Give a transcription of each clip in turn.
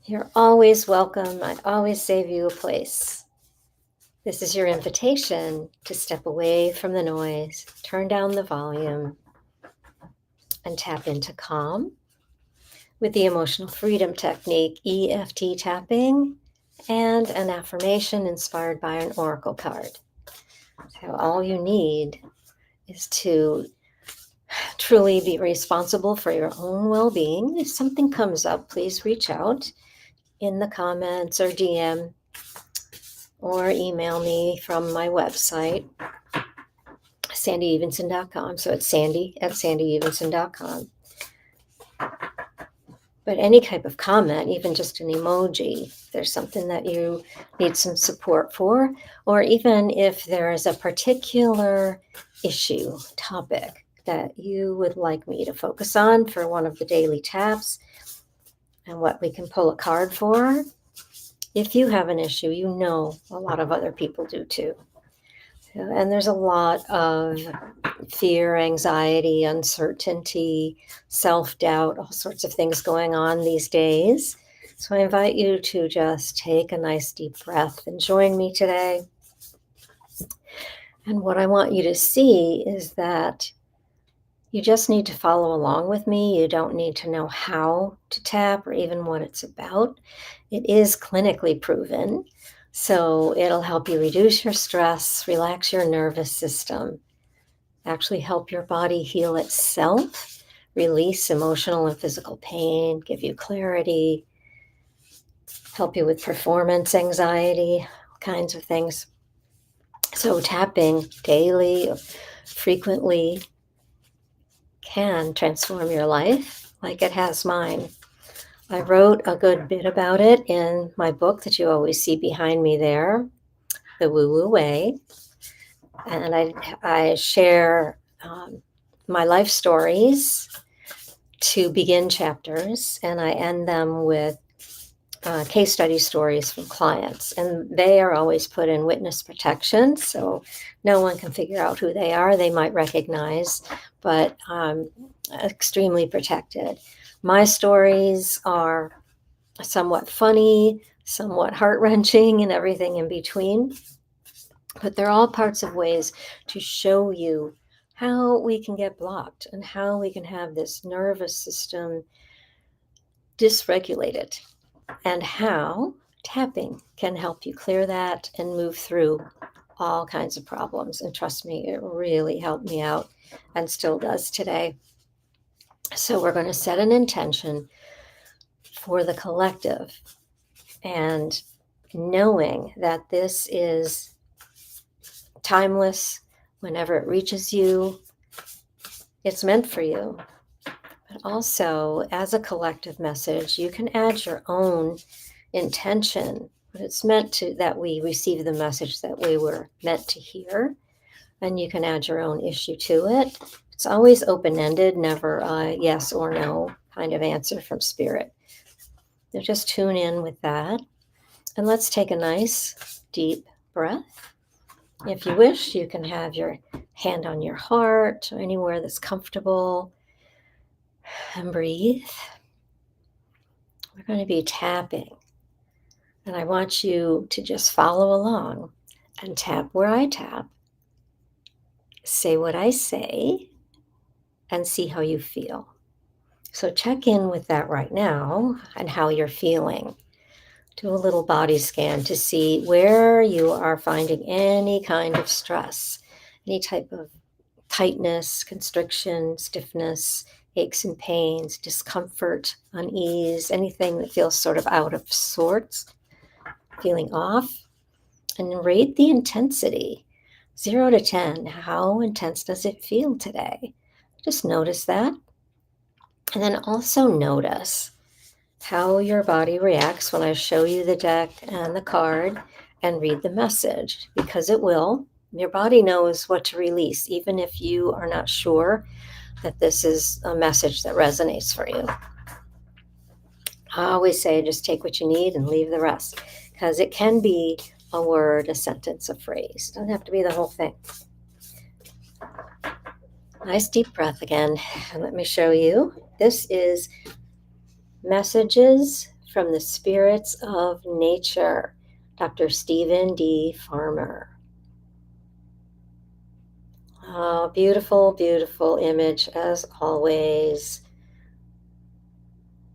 You're always welcome. I always save you a place. This is your invitation to step away from the noise, turn down the volume, and tap into calm with the emotional freedom technique, EFT tapping, and an affirmation inspired by an oracle card. So all you need is to truly be responsible for your own well-being. If something comes up, please reach out in the comments or DM or email me from my website, sandyevenson.com. So it's sandy@sandyevenson.com. But any type of comment, even just an emoji, if there's something that you need some support for, or even if there is a particular issue, topic that you would like me to focus on for one of the daily taps and what we can pull a card for. If you have an issue, you know a lot of other people do too. And there's a lot of fear, anxiety, uncertainty, self-doubt, all sorts of things going on these days. So I invite you to just take a nice deep breath and join me today. And what I want you to see is that you just need to follow along with me. You don't need to know how to tap or even what it's about. It is clinically proven. So it'll help you reduce your stress, relax your nervous system, actually help your body heal itself, release emotional and physical pain, give you clarity, help you with performance anxiety, all kinds of things. So tapping daily, frequently, can transform your life like it has mine. I wrote a good bit about it in my book that you always see behind me there, The Woo Woo Way. And I share my life stories to begin chapters, and I end them with case study stories from clients. And they are always put in witness protection, so no one can figure out who they are. They might recognize, but extremely protected. My stories are somewhat funny, somewhat heart-wrenching, and everything in between. But they're all parts of ways to show you how we can get blocked and how we can have this nervous system dysregulated, and how tapping can help you clear that and move through all kinds of problems. And trust me, it really helped me out and still does today. So we're going to set an intention for the collective, and knowing that this is timeless. Whenever it reaches you, it's meant for you. But also, as a collective message, you can add your own intention. But it's meant to that we receive the message that we were meant to hear, and you can add your own issue to it. It's always open-ended, never a yes or no kind of answer from spirit. So just tune in with that, and let's take a nice deep breath. If you wish, you can have your hand on your heart or anywhere that's comfortable, and breathe. We're going to be tapping, and I want you to just follow along and tap where I tap, say what I say, and see how you feel. So check in with that right now and how you're feeling. Do a little body scan to see where you are finding any kind of stress, any type of tightness, constriction, stiffness, aches and pains, discomfort, unease, anything that feels sort of out of sorts, feeling off. And rate the intensity, 0 to 10. How intense does it feel today? Just notice that. And then also notice how your body reacts when I show you the deck and the card and read the message, because it will. Your body knows what to release, even if you are not sure that this is a message that resonates for you. I always say just take what you need and leave the rest, because it can be a word, a sentence, a phrase. It doesn't have to be the whole thing. Nice deep breath again. And let me show you. This is Messages from the spirits of nature, Dr. Stephen D. Farmer. Oh, beautiful, beautiful image as always.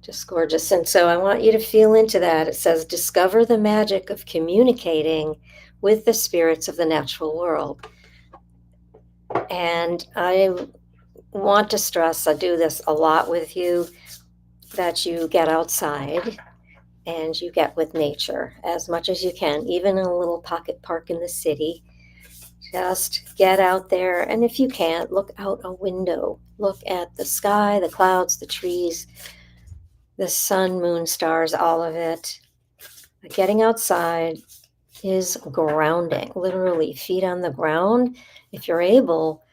Just gorgeous. And so I want you to feel into that. It says, discover the magic of communicating with the spirits of the natural world. And I want to stress, I do this a lot with you, that you get outside and you get with nature as much as you can, even in a little pocket park in the city. Just get out there. And if you can't, look out a window. Look at the sky, the clouds, the trees, the sun, moon, stars, all of it. Getting outside is grounding, literally feet on the ground. If you're able,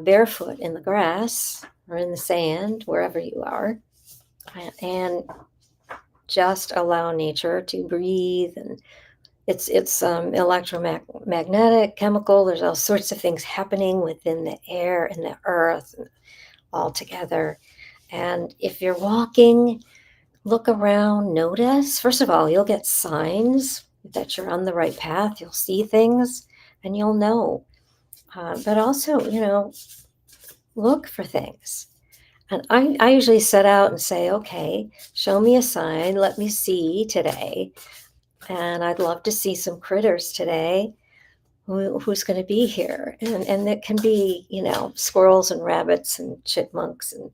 barefoot in the grass or in the sand, wherever you are, and just allow nature to breathe. And it's electromagnetic, chemical. There's all sorts of things happening within the air and the earth all together. And if you're walking, look around, notice. First of all, you'll get signs that you're on the right path. You'll see things and you'll know. But also, look for things. And I usually set out and say, okay, show me a sign. Let me see today. And I'd love to see some critters today. Who's going to be here? And it can be, squirrels and rabbits and chipmunks and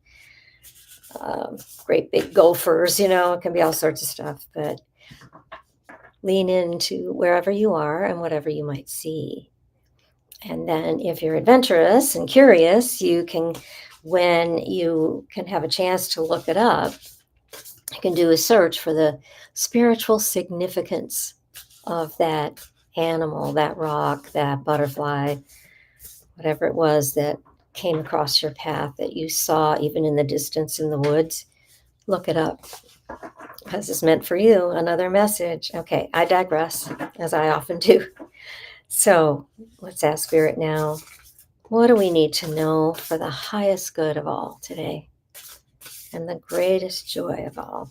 great big gophers, it can be all sorts of stuff. But lean into wherever you are and whatever you might see. And then if you're adventurous and curious, when you can have a chance to look it up, you can do a search for the spiritual significance of that animal, that rock, that butterfly, whatever it was that came across your path that you saw even in the distance in the woods. Look it up, because it's meant for you. Another message. Okay, I digress, as I often do. So let's ask Spirit now, what do we need to know for the highest good of all today and the greatest joy of all?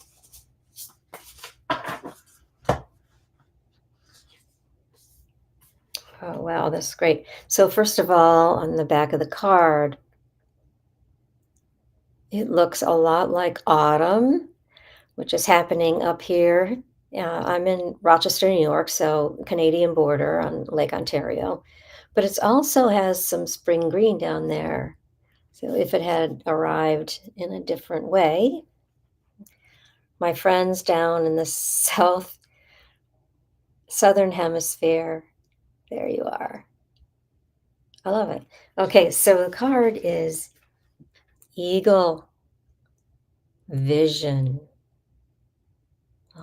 Oh, wow, that's great. So first of all, on the back of the card, it looks a lot like autumn, which is happening up here. I'm in Rochester, New York, so Canadian border on Lake Ontario. But it also has some spring green down there. So if it had arrived in a different way, my friends down in the southern hemisphere, there you are. I love it. Okay, so the card is Eagle, Vision.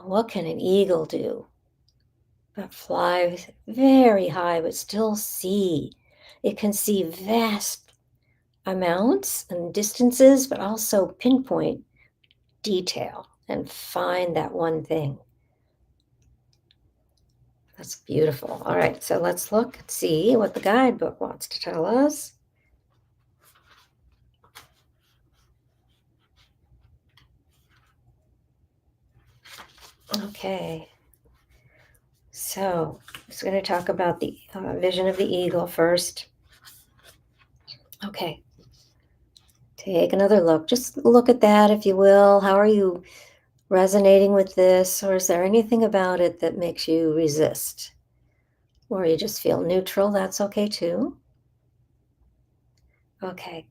What can an eagle do? But fly very high, but still see. It can see vast amounts and distances, but also pinpoint detail and find that one thing. That's beautiful. All right, so let's look and see what the guidebook wants to tell us. Okay, so I'm just going to talk about the vision of the eagle first. Okay, take another look. Just look at that, if you will. How are you resonating with this, or is there anything about it that makes you resist? Or you just feel neutral? That's okay too. Okay,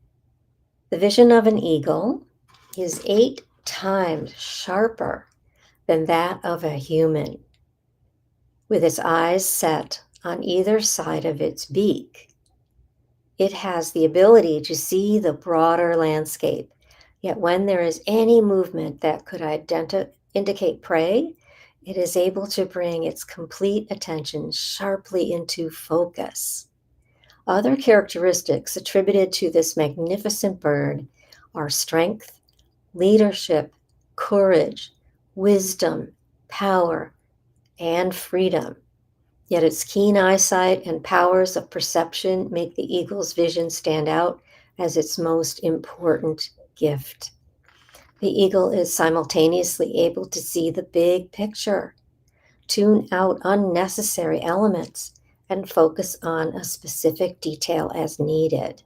the vision of an eagle is 8 times sharper than that of a human, with its eyes set on either side of its beak. It has the ability to see the broader landscape, yet when there is any movement that could indicate prey, it is able to bring its complete attention sharply into focus. Other characteristics attributed to this magnificent bird are strength, leadership, courage, wisdom, power, and freedom. Yet its keen eyesight and powers of perception make the eagle's vision stand out as its most important gift. The eagle is simultaneously able to see the big picture, tune out unnecessary elements, and focus on a specific detail as needed.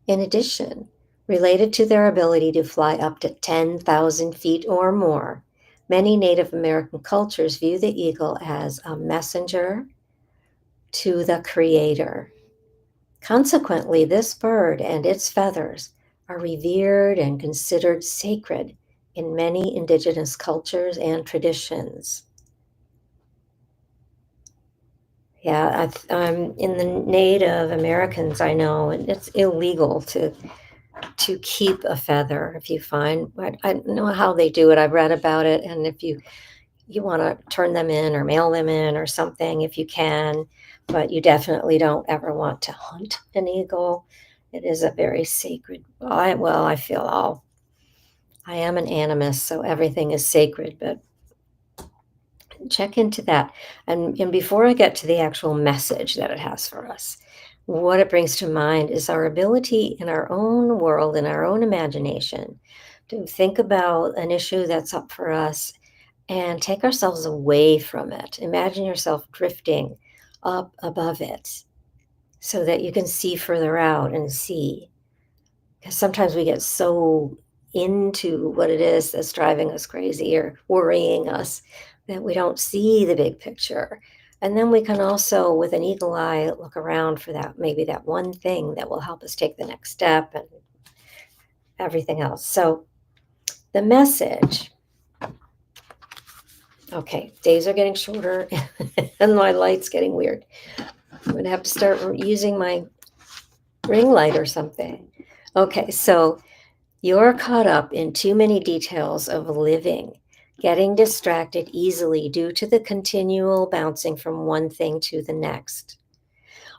In addition, related to their ability to fly up to 10,000 feet or more, many Native American cultures view the eagle as a messenger to the Creator. Consequently, this bird and its feathers are revered and considered sacred in many indigenous cultures and traditions. Yeah, in the Native Americans, I know it's illegal to keep a feather if you find. I don't know how they do it. I've read about it, and if you want to turn them in or mail them in or something, if you can, but you definitely don't ever want to hunt an eagle. It is a very sacred. I feel I am an animist, so everything is sacred, but check into that. And before I get to the actual message that it has for us, what it brings to mind is our ability in our own world, in our own imagination, to think about an issue that's up for us and take ourselves away from it. Imagine yourself drifting up above it so that you can see further out and see. Because sometimes we get so into what it is that's driving us crazy or worrying us that we don't see the big picture. And then we can also, with an eagle eye, look around for that, maybe that one thing that will help us take the next step and everything else. So the message, okay, days are getting shorter and my light's getting weird. I'm going to have to start using my ring light or something. Okay, so you're caught up in too many details of living, getting distracted easily due to the continual bouncing from one thing to the next.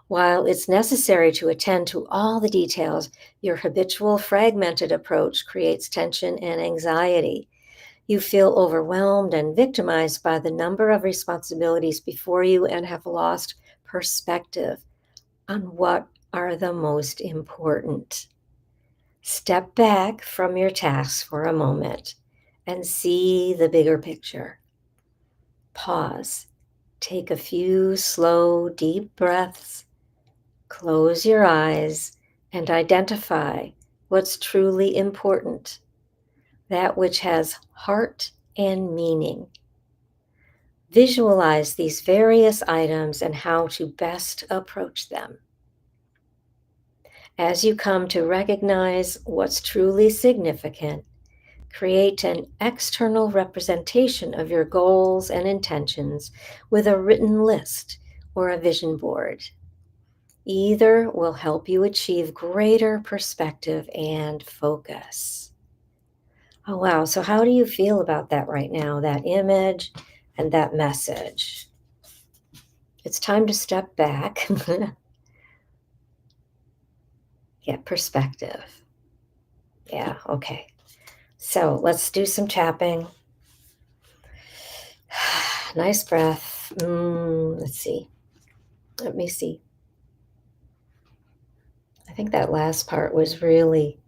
While it's necessary to attend to all the details, your habitual fragmented approach creates tension and anxiety. You feel overwhelmed and victimized by the number of responsibilities before you and have lost perspective on what are the most important. Step back from your tasks for a moment and see the bigger picture. Pause. Take a few slow, deep breaths. Close your eyes and identify what's truly important, that which has heart and meaning. Visualize these various items and how to best approach them. As you come to recognize what's truly significant, create an external representation of your goals and intentions with a written list or a vision board. Either will help you achieve greater perspective and focus. Oh, wow. So, how do you feel about that right now, that image and that message? It's time to step back. Get perspective. Yeah, okay. So let's do some tapping. Nice breath. Let's see. Let me see. I think that last part was really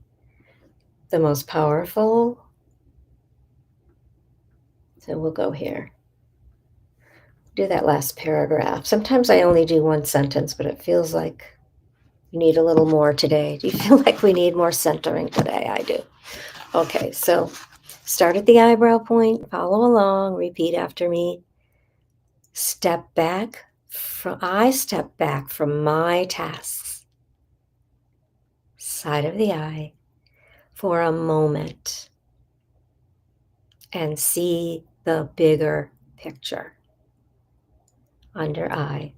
the most powerful. So we'll go here. Do that last paragraph. Sometimes I only do one sentence, but it feels like you need a little more today. Do you feel like we need more centering today? I do. Okay, so start at the eyebrow point, follow along, repeat after me. I step back from my tasks, side of the eye, for a moment and see the bigger picture. Under eye,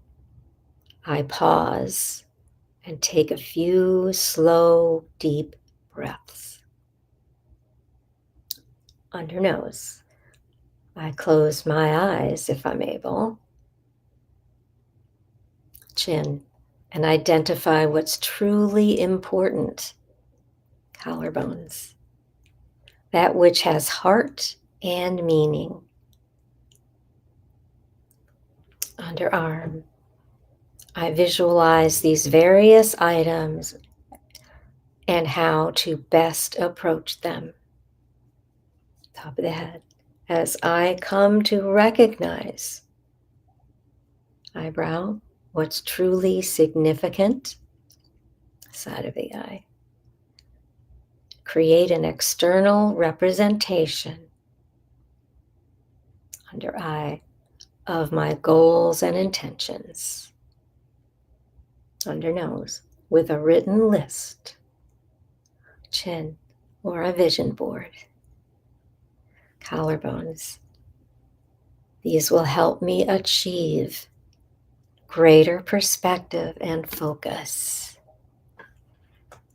I pause and take a few slow, deep breaths. Under nose, I close my eyes if I'm able. Chin, and identify what's truly important. Collarbones, that which has heart and meaning. Underarm, I visualize these various items and how to best approach them. top of the head. As I come to recognize, eyebrow, what's truly significant, side of the eye. Create an external representation under eye of my goals and intentions. Under nose, with a written list, chin, or a vision board. Collarbones. These will help me achieve greater perspective and focus.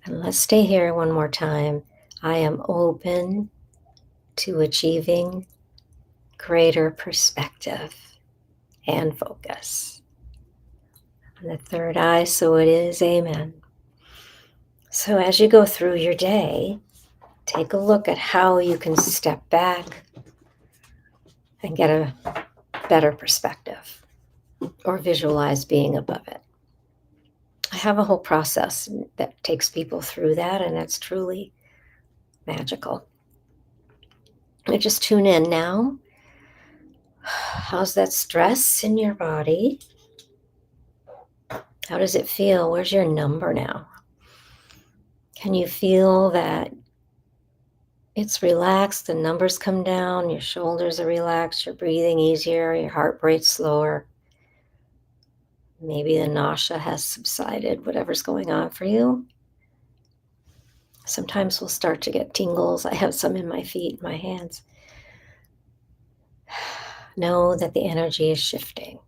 And let's stay here one more time. I am open to achieving greater perspective and focus. And the third eye, so it is, amen. So as you go through your day, take a look at how you can step back and get a better perspective or visualize being above it. I have a whole process that takes people through that, and it's truly magical. And just tune in now. How's that stress in your body? How does it feel? Where's your number now? Can you feel that it's relaxed, the numbers come down, your shoulders are relaxed, you're breathing easier, your heart rate's slower. Maybe the nausea has subsided, whatever's going on for you. Sometimes we'll start to get tingles. I have some in my feet, my hands. Know that the energy is shifting.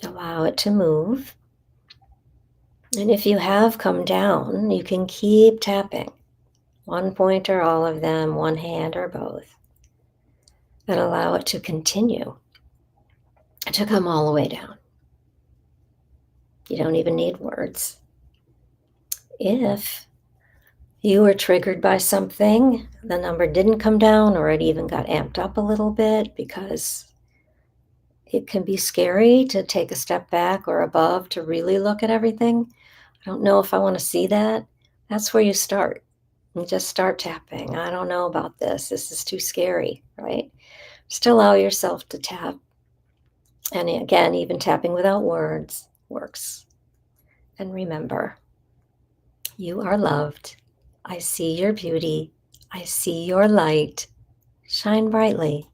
Allow it to move. And if you have come down, you can keep tapping. One point or all of them, one hand or both. And allow it to continue to come all the way down. You don't even need words. If you were triggered by something, the number didn't come down, or it even got amped up a little bit, because it can be scary to take a step back or above to really look at everything. I don't know if I want to see that. That's where you start. You just start tapping. I don't know about this. This is too scary, right? Just allow yourself to tap. And again, even tapping without words works. And remember, you are loved. I see your beauty. I see your light. Shine brightly.